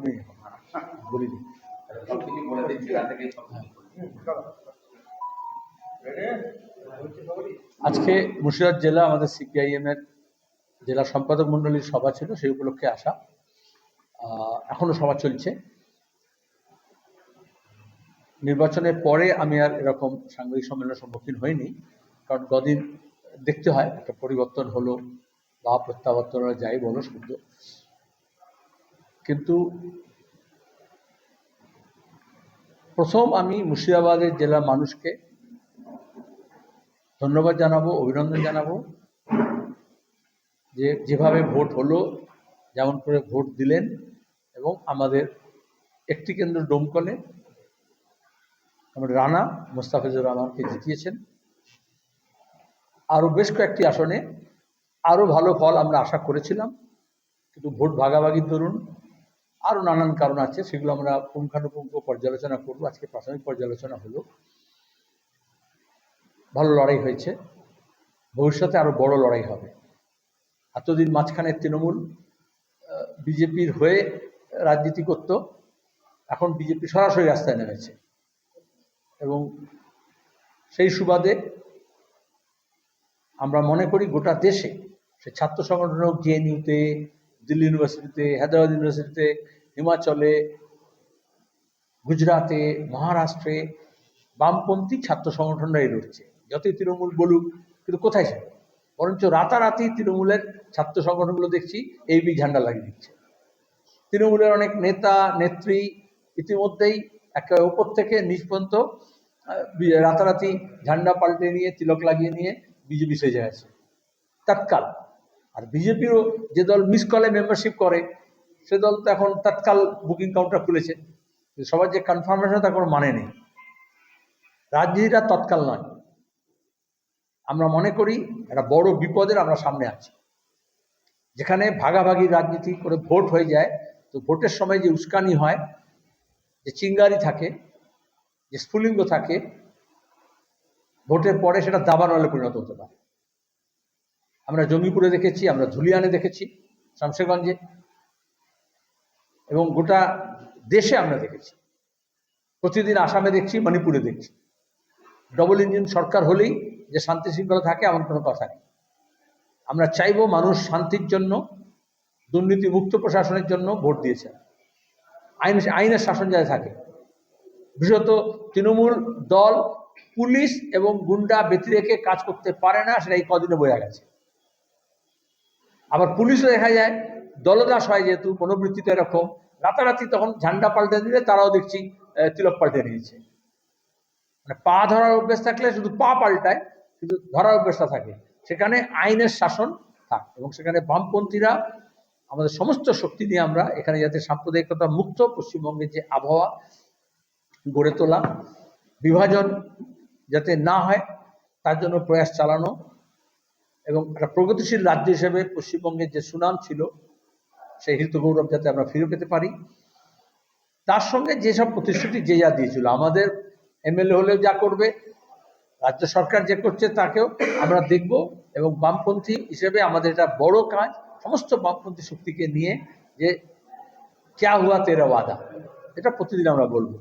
মনে বলিনি। আজকে মুর্শিদাবাদ জেলা আমাদের সিপিআইএম এর জেলা সম্পাদক মন্ডলীর সভা ছিল, সেই উপলক্ষে আসা। এখনো সভা চলছে। নির্বাচনের পরে আমি আর এরকম সাংবাদিক সম্মেলনের সম্মুখীন হইনি, কারণ কদিন দেখতে হয় একটা পরিবর্তন হলো বা প্রত্যাবর্তন যাই বলো শব্দ। কিন্তু প্রথম আমি মুর্শিদাবাদের জেলার মানুষকে ধন্যবাদ জানাবো, অভিনন্দন জানাবো যে যেভাবে ভোট হলো, যেমন করে ভোট দিলেন এবং আমাদের একটি কেন্দ্র ডোমকলে আমাদের রানা মোস্তাফিজুর রহমানকে জিতিয়েছেন। আরও বেশ কয়েকটি আসনে আরও ভালো ফল আমরা আশা করেছিলাম, কিন্তু ভোট ভাগাভাগির দরুন আরও নানান কারণ আছে, সেগুলো আমরা পুঙ্খানুপুঙ্খ পর্যালোচনা করব। আজকে প্রাথমিক পর্যালোচনা হলো। ভালো লড়াই হয়েছে, ভবিষ্যতে আরও বড় লড়াই হবে। এতদিন মাঝখানে তৃণমূল বিজেপির হয়ে রাজনীতি করত, এখন বিজেপি সরাসরি রাস্তায় নেমেছে এবং সেই সুবাদে আমরা মনে করি গোটা দেশে, সে ছাত্র সংগঠন হোক, জেএনইউতে, দিল্লি ইউনিভার্সিটিতে, হায়দ্রাবাদ ইউনিভার্সিটিতে, হিমাচলে, গুজরাটে, মহারাষ্ট্রে বামপন্থী ছাত্র সংগঠনরাই লড়ছে। যতই তৃণমূল বলুক, কিন্তু কোথায় ছিল? বরঞ্চ রাতারাতি তৃণমূলের ছাত্র সংগঠনগুলো দেখছি এবি ঝান্ডা লাগিয়ে দিচ্ছে। তৃণমূলের অনেক নেতা নেত্রী ইতিমধ্যেই একেবারে উপর থেকে নিচ পর্যন্ত রাতারাতি ঝান্ডা পাল্টে নিয়ে, তিলক লাগিয়ে নিয়ে বিজেপি সেজে গেছে তৎকাল। আর বিজেপিরও যে দল মিস কলে মেম্বারশিপ করে, সে দল তো এখন তৎকাল বুকিং কাউন্টার খুলেছে। সবার যে কনফার্মেশন, তার কোনো মানে নেই। রাজনীতিটা তৎকাল নয়। আমরা মনে করি একটা বড় বিপদের আমরা সামনে আছি, যেখানে ভাগাভাগি রাজনীতি করে ভোট হয়ে যায়। তো ভোটের সময় যে উস্কানি হয়, যে চিঙ্গারি থাকে, যে স্ফুলিঙ্গ থাকে, ভোটের পরে সেটা দাবানলে পরিণত হতে পারে। আমরা জঙ্গিপুরে দেখেছি, আমরা ধুলিয়ানে দেখেছি, শামশেরগঞ্জে, এবং গোটা দেশে আমরা দেখেছি। প্রতিদিন আসামে দেখছি, মণিপুরে দেখছি। ডবল ইঞ্জিন সরকার হলেই যে শান্তি শৃঙ্খলা থাকে এমন কোনো কথা নেই। আমরা চাইব মানুষ শান্তির জন্য, দুর্নীতি মুক্ত প্রশাসনের জন্য ভোট দিয়েছে। আইনের শাসন যাতে থাকে। বিশেষত তৃণমূল দল পুলিশ এবং গুন্ডা ব্যতি রেখে কাজ করতে পারে না, সেটা এই কদিনে বোঝা গেছে। আবার পুলিশও দেখা যায় দলদাস হয়, যেহেতু মনোবৃত্তিতে এরকম, রাতারাতি তখন ঝান্ডা পাল্টে দিলে তারাও দেখছি তিলক পাল্টে নিয়েছে। মানে পা ধরার অভ্যেস থাকলে শুধু পা পাল্টায়, কিন্তু ধরার অভ্যেসটা থাকে। সেখানে আইনের শাসন থাকে এবং সেখানে বামপন্থীরা আমাদের সমস্ত শক্তি নিয়ে আমরা এখানে যাতে সাম্প্রদায়িকতা মুক্ত পশ্চিমবঙ্গের যে আবহাওয়া গড়ে তোলা, বিভাজন যাতে না হয় তার জন্য প্রয়াস চালানো, এবং একটা প্রগতিশীল রাজ্য হিসেবে পশ্চিমবঙ্গের যে সুনাম ছিল সেই হৃত গৌরব যাতে আমরা ফিরে পেতে পারি। তার সঙ্গে যেসব প্রতিশ্রুতি যে যা দিয়েছিল, আমাদের এমএলএ হলেও যা করবে, রাজ্য সরকার যে করছে তাকেও আমরা দেখব, এবং বামপন্থী হিসেবে আমাদের এটা বড় কাজ, সমস্ত বামপন্থী শক্তিকে নিয়ে, যে ক্যা হুয়া তেরা ওয়াদা, এটা প্রতিদিন আমরা বলবো।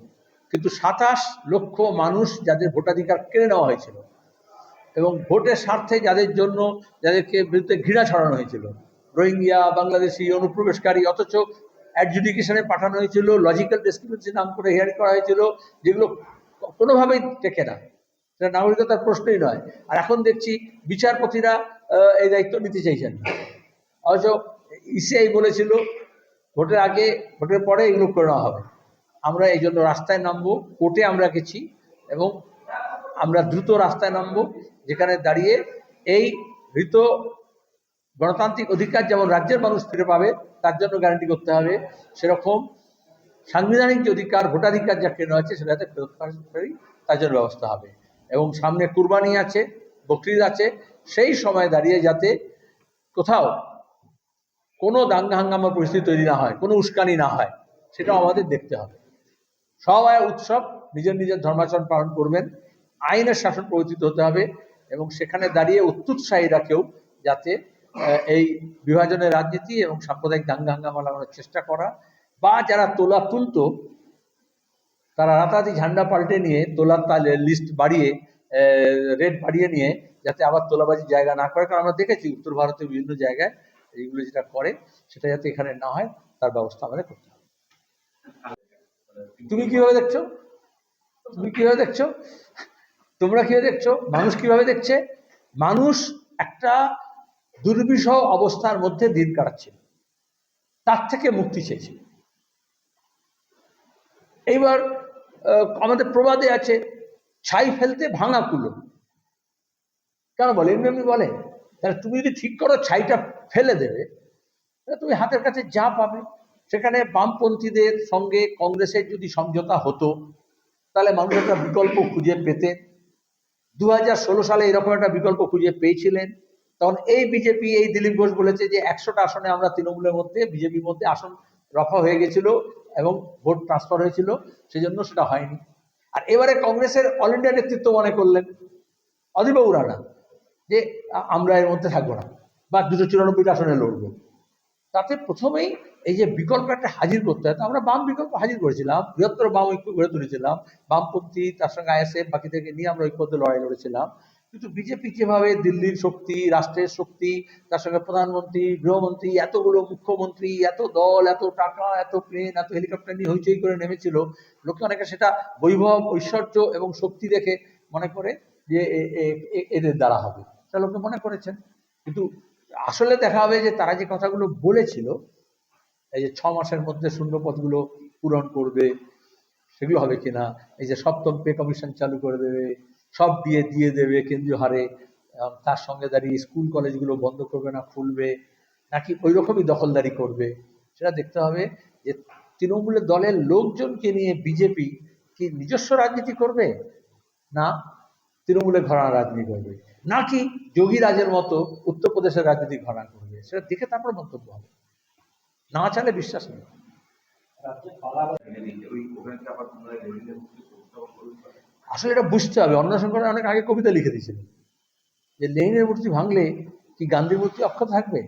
কিন্তু 27 লক্ষ মানুষ যাদের ভোটাধিকার কেড়ে নেওয়া হয়েছিল এবং ভোটের স্বার্থে যাদেরকে বিরুদ্ধে ঘৃণা ছড়ানো হয়েছিল, রোহিঙ্গা, বাংলাদেশি অনুপ্রবেশকারী, অথচ অ্যাডজুডিকেশনে পাঠানো হয়েছিল, লজিক্যাল ডিসক্রিমিনেন্সি নাম করে হিয়ারিং করা হয়েছিল, যেগুলো কোনোভাবেই টেকে না, সেটা নাগরিকতার প্রশ্নই নয়। আর এখন দেখছি বিচারপতিরা এই দায়িত্ব নিতে চাইছেন না, অথচ ইসিআই বলেছিল ভোটের আগে ভোটের পরে এগুলো করে নেওয়া হবে। আমরা এই জন্য রাস্তায় নামবো, কোর্টে আমরা গেছি, এবং আমরা দ্রুত রাস্তায় নামবো, যেখানে দাঁড়িয়ে এই হৃত গণতান্ত্রিক অধিকার যেমন রাজ্যের মানুষ ফিরে পাবে তার জন্য গ্যারান্টি করতে হবে, সেরকম সাংবিধানিক যে অধিকার, ভোটাধিকার যা কেন আছে সেটা যাতে ফেরত পারি তার জন্য ব্যবস্থা হবে। এবং সামনে কুরবানি আছে, বকরিদ আছে, সেই সময় দাঁড়িয়ে যাতে কোথাও কোনো দাঙ্গা হাঙ্গামার পরিস্থিতি তৈরি না হয়, কোনো উস্কানি না হয়, সেটাও আমাদের দেখতে হবে। সবাই উৎসব নিজের নিজের ধর্মাচরণ পালন করবেন, আইনের শাসন প্রবর্তিত হতে হবে, এবং সেখানে দাঁড়িয়ে উৎসাহীরা কেউ যাতে এই বিভাজনের রাজনীতি এবং সাম্প্রদায়িক দাঙ্গা হাঙ্গামা লাগানোর চেষ্টা করা, বা যারা তোলা তুলতো তারা রাতারাতি ঝান্ডা পাল্টে নিয়ে তোলার তালে লিস্ট বাড়িয়ে রেট বাড়িয়ে নিয়ে যাতে আবার তোলাবাজির জায়গা না করে, কারণ আমরা দেখেছি উত্তর ভারতের বিভিন্ন জায়গায় এইগুলো যেটা করে সেটা যাতে এখানে না হয় তার ব্যবস্থা আমাদের করতে হবে। তুমি কিভাবে দেখছো? তুমি কিভাবে দেখছো? তোমরা কিভাবে দেখছো? মানুষ কিভাবে দেখছে? মানুষ একটা দুর্বিষহ অবস্থার মধ্যে দিন কাটাচ্ছিল, তার থেকে মুক্তি চেয়েছিল। এইবার আমাদের প্রবাদে আছে, ছাই ফেলতে ভাঙা কুলো। কেন বলে? এমনি এমনি বলে। তাহলে তুমি যদি ঠিক করো ছাইটা ফেলে দেবে, তাহলে তুমি হাতের কাছে যা পাবে। সেখানে বামপন্থীদের সঙ্গে কংগ্রেসের যদি সমঝোতা হতো তাহলে মানুষ একটা বিকল্প খুঁজে পেতেন। 2016 সালে এরকম একটা বিকল্প খুঁজে পেয়েছিলেন। তখন এই বিজেপি, এই দিলীপ ঘোষ বলেছে যে 100টা আসনে আমরা তৃণমূলের মধ্যে, বিজেপির মধ্যে আসন রফা হয়ে গেছিল এবং ভোট ট্রান্সফার হয়েছিল, সেজন্য সেটা হয়নি। আর এবারে কংগ্রেসের অল ইন্ডিয়া নেতৃত্ব মনে করলেন, অধীরবাবু রানা, যে আমরা এর মধ্যে থাকবো না বা 294টা আসনে লড়বো। তাতে প্রথমেই এই যে বিকল্প একটা হাজির করতে হয়, তো আমরা বাম বিকল্প হাজির করেছিলাম, বৃহত্তর বাম ঐক্য গড়ে তুলেছিলাম, বামপন্থী তার সঙ্গে আইএসএফ বাকি থেকে নিয়ে আমরা ঐক্যতে লড়াই লড়েছিলাম। কিন্তু বিজেপি যেভাবে দিল্লির শক্তি, রাষ্ট্রের শক্তি, তার সঙ্গে প্রধানমন্ত্রী, গৃহমন্ত্রী, এতগুলো মুখ্যমন্ত্রী, এত দল, এত টাকা, এত প্লেন, এত হেলিকপ্টার নিয়ে হইচই করে নেমেছিল, লোকে অনেকে সেটা বৈভব, ঐশ্বর্য এবং শক্তি দেখে মনে করে যে এদের দ্বারা হবে, সেটা লোকে মনে করেছেন। কিন্তু আসলে দেখা হবে যে তারা যে কথাগুলো বলেছিল, এই যে 6 মাসের মধ্যে শূন্য পদগুলো পূরণ করবে, সেগুলো হবে কিনা, এই যে সপ্তম পে কমিশন চালু করে দেবে, সব দিয়ে দেবে কেন্দ্রীয় হারে, তার সঙ্গে দাঁড়িয়ে স্কুল কলেজগুলো বন্ধ করবে না, খুলবে, নাকি ওই রকমই দখলদারি করবে, সেটা দেখতে হবে। যে তৃণমূলের দলের লোকজনকে নিয়ে বিজেপি কি নিজস্ব রাজনীতি করবে, না তৃণমূলের ঘরানা রাজনীতি করবে, নাকি যোগীরাজের মতো উত্তরপ্রদেশের রাজনীতি ঘরানা করবে, সেটা দেখে তারপর মন্তব্য হবে। না চালে বিশ্বাস নেই। আসলে এটা বুঝতে হবে। অন্নশঙ্কর অনেক আগে কবিতা লিখে দিয়েছিল যে লেনিনের মূর্তি ভাঙলে কি গান্ধীর মূর্তি অক্ষত থাকবে,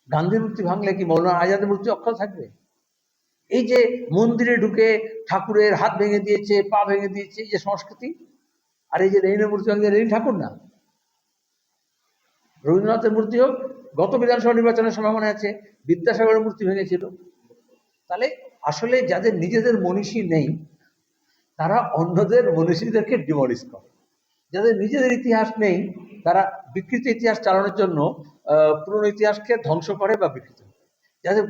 গান্ধীর মূর্তি ভাঙলে কি মৌলানা আজাদের মূর্তি অক্ষত থাকবে। এই যে মন্দিরে ঢুকে ঠাকুরের হাত ভেঙে দিয়েছে, পা ভেঙে দিয়েছে, এই যে সংস্কৃতি, আর এই যে লেনিনের মূর্তি ভাঙলে লেনিন ঠাকুর না, রবীন্দ্রনাথের মূর্তি হোক, গত বিধানসভা নির্বাচনের সময় মনে আছে বিদ্যাসাগরের মূর্তি ভেঙেছিল। তাহলে আসলে যাদের নিজেদের মনীষী নেই তারা অন্যদের মনীষীদেরকে ডিমলিশ করে, যাদের নিজেদের ইতিহাস নেই তারা বিকৃত ইতিহাস চালানোর জন্য পুরনো ইতিহাসকে ধ্বংস করে বা বিকৃত করে, যাদের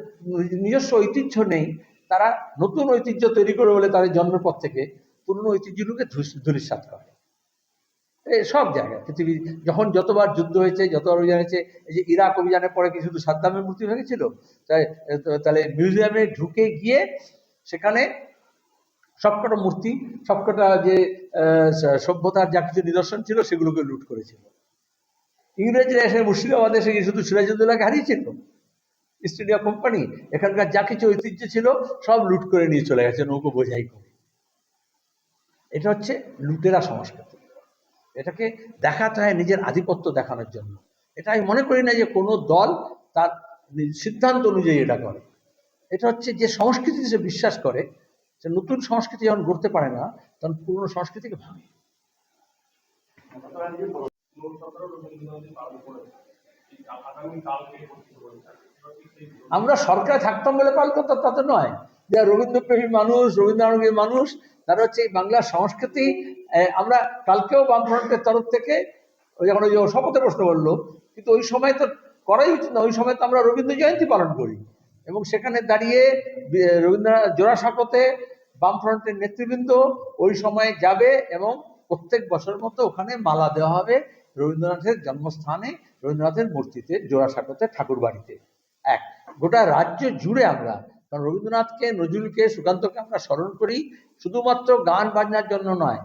নিজস্ব ঐতিহ্য নেই তারা নতুন ঐতিহ্য তৈরি করে বলে তাদের জন্মের পর থেকে পুরনো ঐতিহ্যগুলোকে ধূলিসাৎ করে। সব জায়গায় পৃথিবী যখন যতবার যুদ্ধ হয়েছে, যতবার অভিযান হয়েছে, এই যে ইরাক অভিযানের পরে কি শুধু সাদ্দামের মূর্তি ভেঙেছিল? তাহলে মিউজিয়ামে ঢুকে গিয়ে সেখানে সবকটা মূর্তি, সবকটা যে সভ্যতার যা কিছু নিদর্শন ছিল সেগুলোকে লুট করেছিল। ইংরেজরা এসে মুর্শিদাবাদে এসে শুধু সিরাজউদ্দৌলাকে হারিয়েছিল, ইস্ট ইন্ডিয়া কোম্পানি এখানকার যা কিছু ঐতিহ্য ছিল সব লুট করে নিয়ে চলে গেছে নৌকো বোঝাই করে। এটা হচ্ছে লুটেরা সংস্কৃতি। এটাকে দেখাতে হয় নিজের আধিপত্য দেখানোর জন্য। এটা আমি মনে করি না যে কোনো দল তার সিদ্ধান্ত অনুযায়ী এটা করে। এটা হচ্ছে যে সংস্কৃতিতে সে বিশ্বাস করে, সে নতুন সংস্কৃতি যখন গড়তে পারে না তখন পুরনো সংস্কৃতিকে ভাঙে। আমরা সরকারে থাকতাম বলে পালন করতাম তা তো নয়। যারা রবীন্দ্রপ্রেমী মানুষ, রবীন্দ্রনাথী মানুষ, তারা হচ্ছে এই বাংলার সংস্কৃতি। আমরা কালকেও বামফ্রন্টের তরফ থেকে যখন ওই শপথে প্রশ্ন করলো, কিন্তু ওই সময় তো করাই উচিত না, ওই সময় তো আমরা রবীন্দ্র জয়ন্তী পালন করি এবং সেখানে দাঁড়িয়ে রবীন্দ্রনাথ জোড়াসাঁকোতে বামফ্রন্টের নেতৃবৃন্দ ওই সময় যাবে এবং প্রত্যেক বছর মতো ওখানে মালা দেওয়া হবে রবীন্দ্রনাথের জন্মস্থানে, রবীন্দ্রনাথের মূর্তিতে, জোড়াসাঁকোতে ঠাকুর বাড়িতে। এক গোটা রাজ্য জুড়ে আমরা, কারণ রবীন্দ্রনাথকে, নজরুলকে, সুকান্তকে আমরা স্মরণ করি শুধুমাত্র গান বাজনার জন্য নয়,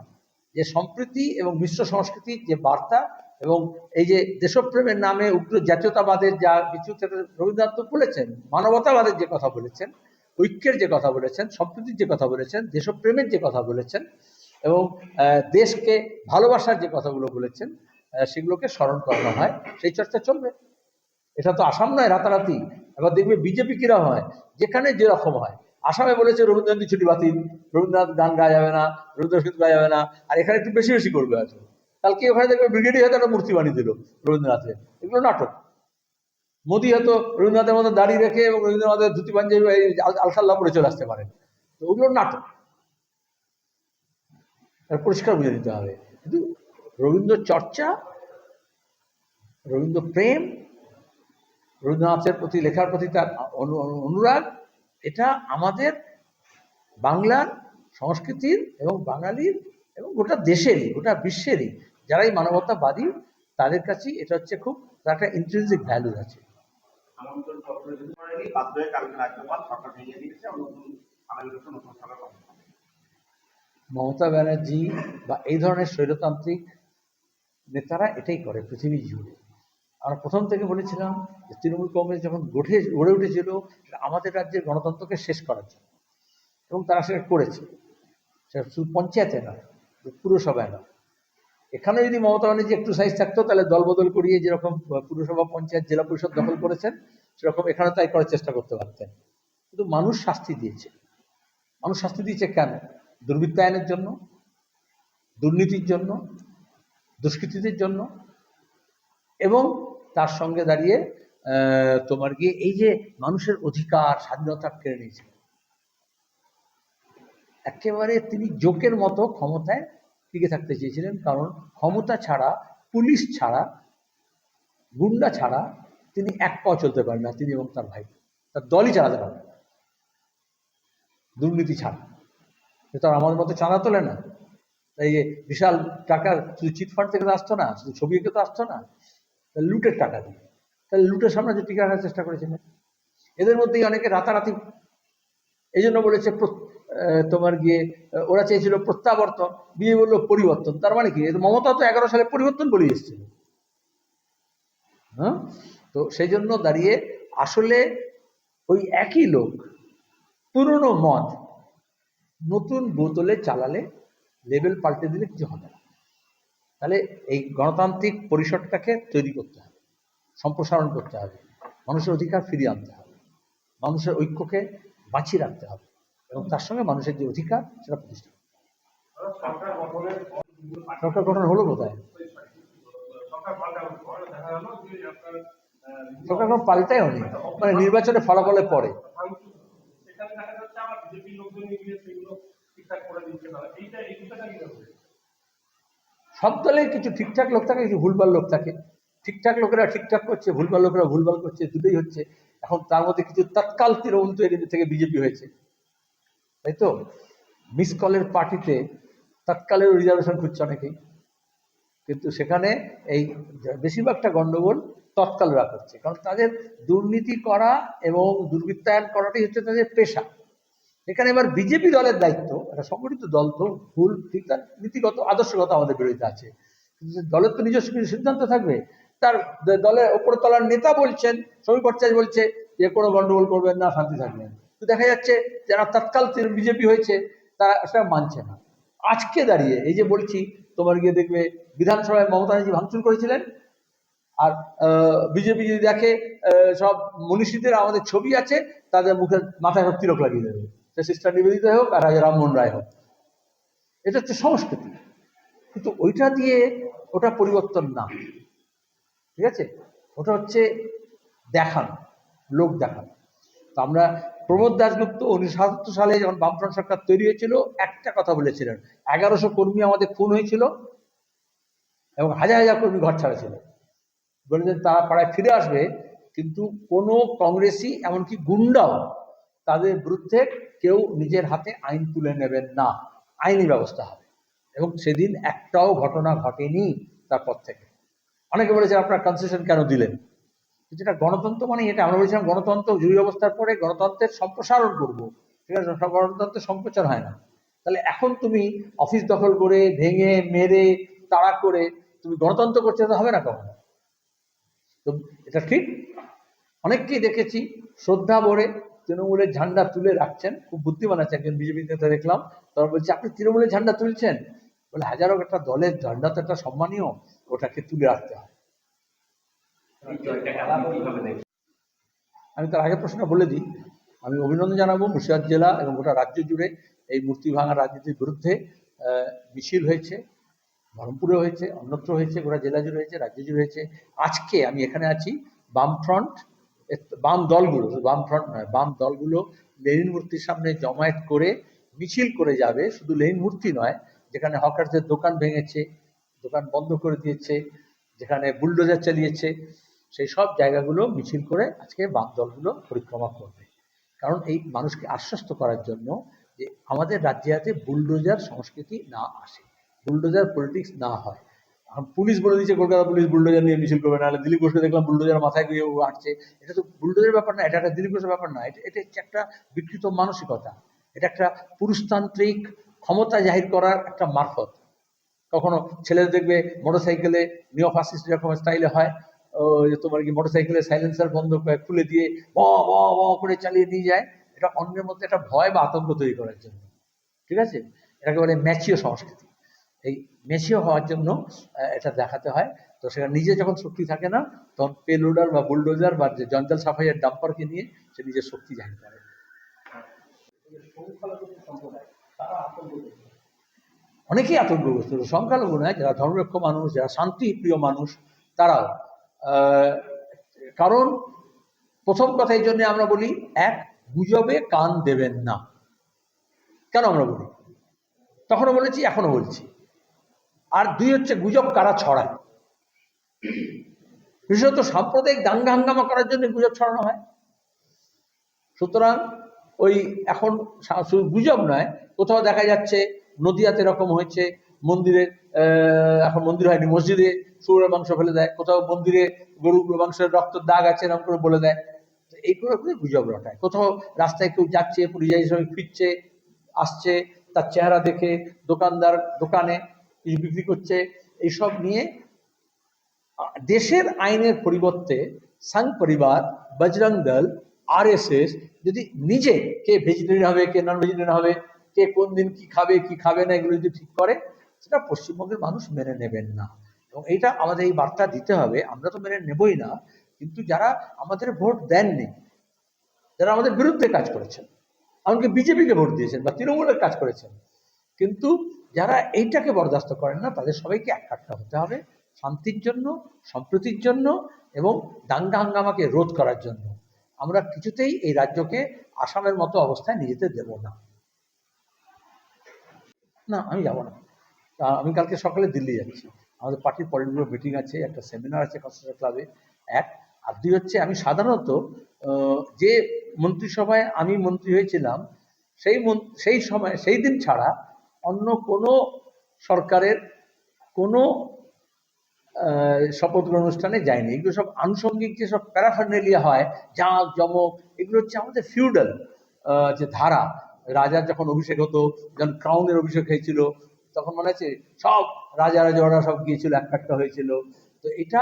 যে সম্প্রীতি এবং মিশ্র সংস্কৃতির যে বার্তা এবং এই যে দেশপ্রেমের নামে উগ্র জাতীয়তাবাদের যা কিছু রবীন্দ্রনাথ তো বলেছেন, মানবতাবাদের যে কথা বলেছেন, ঐক্যের যে কথা বলেছেন, সম্প্রীতির যে কথা বলেছেন, দেশপ্রেমের যে কথা বলেছেন এবং দেশকে ভালোবাসার যে কথাগুলো বলেছেন, সেগুলোকে স্মরণ করানো হয়, সেই চর্চা চলবে। এটা তো আসাম নয় রাতারাতি এবার দেখবে বিজেপি কিরকম হয়, যেখানে যেরকম হয়। আসামে বলেছে রবীন্দ্র জয়ন্তী ছুটি বাতিল, রবীন্দ্রনাথ গান গাওয়া যাবে না, রবীন্দ্রসঙ্গীত গাওয়া যাবে না, আর এখানে একটু বেশি বেশি করবে আছে। কালকে ওখানে দেখবে ব্রিগেডি হয়তো একটা মূর্তি বানিয়ে দিল রবীন্দ্রনাথের। এগুলো নাটক। মোদী হয়তো রবীন্দ্রনাথের মতো দাঁড়িয়ে রেখে এবং রবীন্দ্রনাথের ধুতি পাঞ্জাবি আলখাল্লা পরে চলে আসতে পারেন। তো ওগুলো নাটক, পরিষ্কার বুঝে নিতে হবে। কিন্তু রবীন্দ্র চর্চা, রবীন্দ্র প্রেম, রবীন্দ্রনাথের প্রতি, লেখার প্রতি তার অনুরাগ, এটা আমাদের বাংলার সংস্কৃতির এবং বাঙালির এবং গোটা দেশেরই, গোটা বিশ্বেরই যারাই মানবতাবাদী তাদের কাছেই এটা হচ্ছে খুব একটা ইন্ট্রিনসিক ভ্যালু আছে। মমতা ব্যানার্জি বা এই ধরনের স্বৈরতান্ত্রিক নেতারা এটাই করে পৃথিবী জুড়ে। আমরা প্রথম থেকে বলেছিলাম যে তৃণমূল কংগ্রেস যখন গড়ে উঠেছিল আমাদের রাজ্যের গণতন্ত্রকে শেষ করার জন্য, এবং তারা সেটা করেছে। সেটা শুধু পঞ্চায়েতে নয়, পুরসভায় নয়। এখানে যদি মমতা ব্যানার্জি একটু সাইজ থাকতো তাহলে দলবদল করিয়ে যেরকম পুরসভা, পঞ্চায়েত, জেলা পরিষদ দখল করেছেন সেরকম এখানে তাই করার চেষ্টা করতে পারতেন। কিন্তু মানুষ শাস্তি দিয়েছে। মানুষ শাস্তি দিয়েছে কেন? দুর্বৃত্তায়নের জন্য, দুর্নীতির জন্য, দুষ্কৃতীদের জন্য, এবং তার সঙ্গে দাঁড়িয়ে তোমার গিয়ে এই যে মানুষের অধিকার, স্বাধীনতা কেড়ে নিয়েছে। একেবারে তিনি জোকের মতো ক্ষমতায় টিকে থাকতে চেয়েছিলেন, কারণ ক্ষমতা ছাড়া, পুলিশ ছাড়া, গুন্ডা ছাড়া তিনি এক পাও চলতে পারেন না, তিনি এবং তার ভাই। তার দলই চালাতে পারেন না দুর্নীতি ছাড়া। তার আমাদের মতো চাঁদা তোলে না, এই যে বিশাল টাকা শুধু চিটফান্ড থেকে তো আসতো না, শুধু ছবি এঁকে তো আসতো না, লুটের টাকা দিয়ে। তাহলে লুটের সামনে যে টিকে রাখার চেষ্টা করেছিলেন। এদের মধ্যেই অনেকে রাতারাতি এই জন্য বলেছে তোমার গিয়ে ওরা চেয়েছিল প্রত্যাবর্তন, বিয়ে বললো পরিবর্তন। তার মানে কি? মমতা তো 11 সালে পরিবর্তন বলে এসেছিল। হ্যাঁ, তো সেই জন্য দাঁড়িয়ে আসলে ওই একই লোক পুরনো মদ নতুন বোতলে চালালে, লেভেল পাল্টে দিলে কিছু হবে না। তাহলে এই গণতান্ত্রিক পরিসরটাকে তৈরি করতে হবে, সম্প্রসারণ করতে হবে, মানুষের অধিকার ফিরিয়ে আনতে হবে, মানুষের ঐক্যকে বাঁচিয়ে রাখতে হবে, এবং তার সঙ্গে মানুষের যে অধিকার সেটা প্রতিষ্ঠা করতে হবে। সরকার গঠন হলো কোথায়? সরকার কোনো পাল্টায় হয়নি, মানে নির্বাচনের ফলাফলের পরে। সব দলে কিছু ঠিকঠাক লোক থাকে, কিছু ভুলভাল লোক থাকে। ঠিকঠাক লোকেরা ঠিকঠাক করছে, ভুলভাল লোকেরা ভুলভাল করছে, দুটোই হচ্ছে। এখন তার মধ্যে কিছু তৎকাল তৃণমূল থেকে বিজেপি হয়েছে, তাই তো? মিস কলের পার্টিতে তৎকালের রিজার্ভেশন খুঁজছে অনেকেই, কিন্তু সেখানে এই বেশিরভাগটা গন্ডগোল তৎকালরা করছে, কারণ তাদের দুর্নীতি করা এবং দুর্বৃত্তায়ন করাটাই হচ্ছে তাদের পেশা। এখানে এবার বিজেপি দলের দায়িত্ব, একটা সংগঠিত দল তো ভুল ঠিক, তার নীতিগত আদর্শগত আমাদের বিরোধিতা আছে, কিন্তু দলের তো নিজস্ব কিছু সিদ্ধান্ত থাকবে। তার দলের ওপরে তলার নেতা বলছেন, সমীর ভট্টাচার্য বলছে যে কোনো গন্ডগোল করবেন না, শান্তি থাকবেন। তো দেখা যাচ্ছে যারা তৎকাল বিজেপি হয়েছে তারা সেটা মানছে না। আজকে দাঁড়িয়ে এই যে বলছি, তোমার গিয়ে দেখবে বিধানসভায় মমতা ব্যানার্জি ভাঙচুর করেছিলেন, আর বিজেপি যদি দেখে সব মনীষীদের আমাদের ছবি আছে, তাদের মুখে মাথায় সব তিলক লাগিয়ে দেবে, সে সিস্টার নিবেদিতা হোক আর রাজা রামমোহন রায় হোক। এটা হচ্ছে সংস্কৃতি, কিন্তু ওইটা দিয়ে ওটা পরিবর্তন না, ঠিক আছে? ওটা হচ্ছে দেখানো, লোক দেখানো। তো আমরা প্রমোদ দাশগুপ্ত 1977 সালে যখন বামফ্রন্ট সরকার তৈরি হয়েছিল একটা কথা বলেছিলেন, 1100 কর্মী আমাদের খুন হয়েছিল এবং হাজার হাজার কর্মী ঘর ছাড়া ছিল। বলেছেন তারা পাড়ায় ফিরে আসবে, কিন্তু কোনো কংগ্রেসই এমনকি গুন্ডাও তাদের বিরুদ্ধে কেউ নিজের হাতে আইন তুলে নেবেন না, আইনি ব্যবস্থা হবে। এবং সেদিন একটাও ঘটনা ঘটেনি তারপর থেকে। অনেকে বলেছে আপনারা কনসেশন কেন দিলেন? যেটা গণতন্ত্র মানে এটা, আমরা বলেছিলাম গণতন্ত্র জরুরি অবস্থার পরে গণতন্ত্রের সম্প্রসারণ করবো, ঠিক আছে? গণতন্ত্রের সংপ্রচার হয় না। তাহলে এখন তুমি অফিস দখল করে, ভেঙে, মেরে, তাড়া করে তুমি গণতন্ত্র করতে হবে না কখনো। তো এটা ঠিক। অনেককেই দেখেছি শ্রদ্ধা ভরে তৃণমূলের ঝান্ডা তুলে রাখছেন, খুব বুদ্ধিমান আছে একজন বিজেপি নেতা দেখলাম, তারা বলছে আপনি তৃণমূলের ঝান্ডা তুলছেন? বলে হাজারো একটা দলের ঝান্ডা তো একটা সম্মানীয়, ওটাকে তুলে রাখতে হয়। আমি তার আগে প্রশ্ন বলে দিই, আমি অভিনন্দন জানাবো মুর্শিদাবাদ জেলা এবং গোটা রাজ্য জুড়ে এই মূর্তি ভাঙা রাজনীতির বিরুদ্ধে মিছিল হয়েছে, বহরমপুরে হয়েছে, অন্যত্র হয়েছে, গোটা জেলা জুড়ে হয়েছে, রাজ্য জুড়ে হয়েছে। আজকে আমি এখানে আছি, বামফ্রন্ট, বাম দলগুলো, বামফ্রন্ট নয়, বাম দলগুলো লেনিন মূর্তির সামনে জমায়েত করে মিছিল করে যাবে। শুধু লেনিন মূর্তি নয়, যেখানে হকারদের দোকান ভেঙেছে, দোকান বন্ধ করে দিয়েছে, যেখানে বুলডোজার চালিয়েছে, সেই সব জায়গাগুলো মিছিল করে আজকে বাম দলগুলো পরিক্রমা করবে। কারণ এই মানুষকে আশ্বস্ত করার জন্য যে আমাদের রাজ্যে যাতে বুলডোজার সংস্কৃতি না আসে, বুলডোজার পলিটিক্স না হয়। পুলিশ বলে দিচ্ছে কলকাতা পুলিশ বুলডোজার নিয়ে মিছিল করবে, নাহলে দিলীপ ঘোষকে দেখলাম বুলডোজার মাথায় গিয়ে আটছে। এটা তো বুলডোজারের ব্যাপার না, এটা একটা দিলীপ ঘোষের ব্যাপার না, এটা হচ্ছে একটা বিকৃত মানসিকতা, এটা একটা পুরুষতান্ত্রিক ক্ষমতা জাহির করার একটা মারফত। কখনো ছেলেদের দেখবে মোটরসাইকেলে নিও ফাসিস্ট যেরকম স্টাইলে হয়, তোমার কি মোটরসাইকেলের সাইলেন্সার বন্ধ খুলে দিয়ে ব ব ব করে চালিয়ে নিয়ে যায়, এটা অন্যের মধ্যে একটা ভয় বা আতঙ্ক তৈরি করার জন্য। ঠিক আছে, এটাকে বলে ম্যাচিও সংস্কৃতি। এই ম্যাচিও হওয়ার জন্য এটা দেখাতে হয়। তো সেটা নিজে যখন শক্তি থাকে না, তখন পেলোডার বা বুলডোজার বা যে জঞ্জাল সাফাইয়ের ডাম্পারকে নিয়ে সে নিজের শক্তি জাহির করে। অনেকেই আতঙ্কগ্রস্ত, সংখ্যালঘু নয়, যারা ধর্মনিরপেক্ষ মানুষ, যারা শান্তিপ্রিয় মানুষ, তারাও। কারণ প্রথম কথা এই জন্য আমরা বলি, এক, গুজবে কান দেবেন না। কেন আমরা বলি? তখনও বলেছি, এখনো বলছি। আর দুই হচ্ছে, গুজব কারা ছড়ায়। বিশেষত সাম্প্রদায়িক দাঙ্গা হাঙ্গামা করার জন্য গুজব ছড়ানো হয়। সুতরাং ওই এখন শুধু গুজব নয়, কোথাও দেখা যাচ্ছে নদিয়াতে এরকম হয়েছে, মন্দিরে, এখন মন্দির হয়নি, মসজিদে শুয়োরের মাংস ফেলে দেয়, কোথাও মন্দিরে গরু মাংসের রক্তের দাগ আছে এরকম করে বলে দেয়। এইগুলো করে গুজব রটায়। কোথাও রাস্তায় কেউ যাচ্ছে, পরিযায়ী শ্রমিক ফিরছে, আসছে, তার চেহারা দেখে দোকানদার দোকানে কিছু বিক্রি করছে, এইসব নিয়ে দেশের আইনের পরিবর্তে সংঘ পরিবার, বজরং দল, আরএসএস যদি নিজে কে ভেজিটেরিয়ান হবে, কে নন ভেজিটেরিয়ান হবে, কে কোন দিন কি খাবে কি খাবে না, এগুলো যদি ঠিক করে, সেটা পশ্চিমবঙ্গের মানুষ মেনে নেবেন না। এবং এইটা আমাদের এই বার্তা দিতে হবে। আমরা তো মেনে নেবই না, কিন্তু যারা আমাদের ভোট দেননি, যারা আমাদের বিরুদ্ধে কাজ করেছেন, এমনকি বিজেপিকে ভোট দিয়েছেন বা তৃণমূলের কাজ করেছেন, কিন্তু যারা এইটাকে বরদাস্ত করেন না, তাদের সবাইকে এককাট্টা হতে হবে শান্তির জন্য, সম্প্রীতির জন্য এবং দাঙ্গা হাঙ্গামাকে রোধ করার জন্য। আমরা কিছুতেই এই রাজ্যকে আসামের মতো অবস্থায় নিয়ে যেতে দেব না। না, আমি যাব না। আমি কালকে সকালে দিল্লি যাচ্ছি, আমাদের পার্টির পলিট ব্যুরো মিটিং আছে, একটা সেমিনার আছে কনস্টিটিউশন ক্লাবে, এক। আর দুই হচ্ছে, আমি সাধারণত যে মন্ত্রিসভায় আমি মন্ত্রী হয়েছিলাম, সেই সময় সেই দিন ছাড়া অন্য কোনো সরকারের কোনো শপথ গ্রহণ অনুষ্ঠানে যায়নি। এগুলো সব আনুষঙ্গিক যেসব প্যারাফার্নেলিয়া হয়, জাঁক জমক, এগুলো হচ্ছে আমাদের ফিউডাল যে ধারা। রাজার যখন অভিষেক হতো, যখন ক্রাউনের অভিষেক হয়েছিল, তখন মনে আছে সব রাজা রাজারা সব গিয়েছিল, একটা হয়েছিল। তো এটা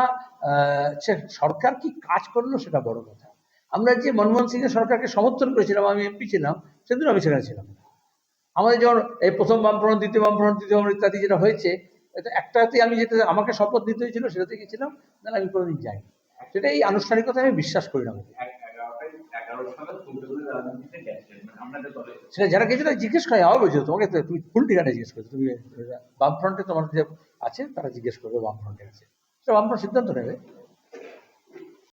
সরকার কি কাজ করলো সেটা বড় কথা। আমরা যে মনমোহন সিং এর সরকারকে সমর্থন করেছিলাম, আমি এমপি ছিলাম, সেদিন আমি সেখানে ছিলাম। আমাদের যখন এই প্রথম বামফ্রন্ট, দ্বিতীয় বামফ্রন্ট, তৃতীয় বামফ্রন্ট ইত্যাদি যেটা হয়েছে, এটা একটাতে আমি যেটা আমাকে শপথ দিতে হয়েছিল সেটাতে গেছিলাম, নাহলে আমি কোনোদিন যাই। সেটা এই আনুষ্ঠানিকতা আমি বিশ্বাস করি না। সেটা যারা গেছে তারা জিজ্ঞেস করে, আমার বলছিল তোমাকে, তুমি ফুল ঠিকানা জিজ্ঞেস করছো, তুমি বামফ্রন্টে তোমার যে আছে তারা জিজ্ঞেস করবে বামফ্রন্টে আছে, সেটা বামফ্রন্ট সিদ্ধান্ত নেবে।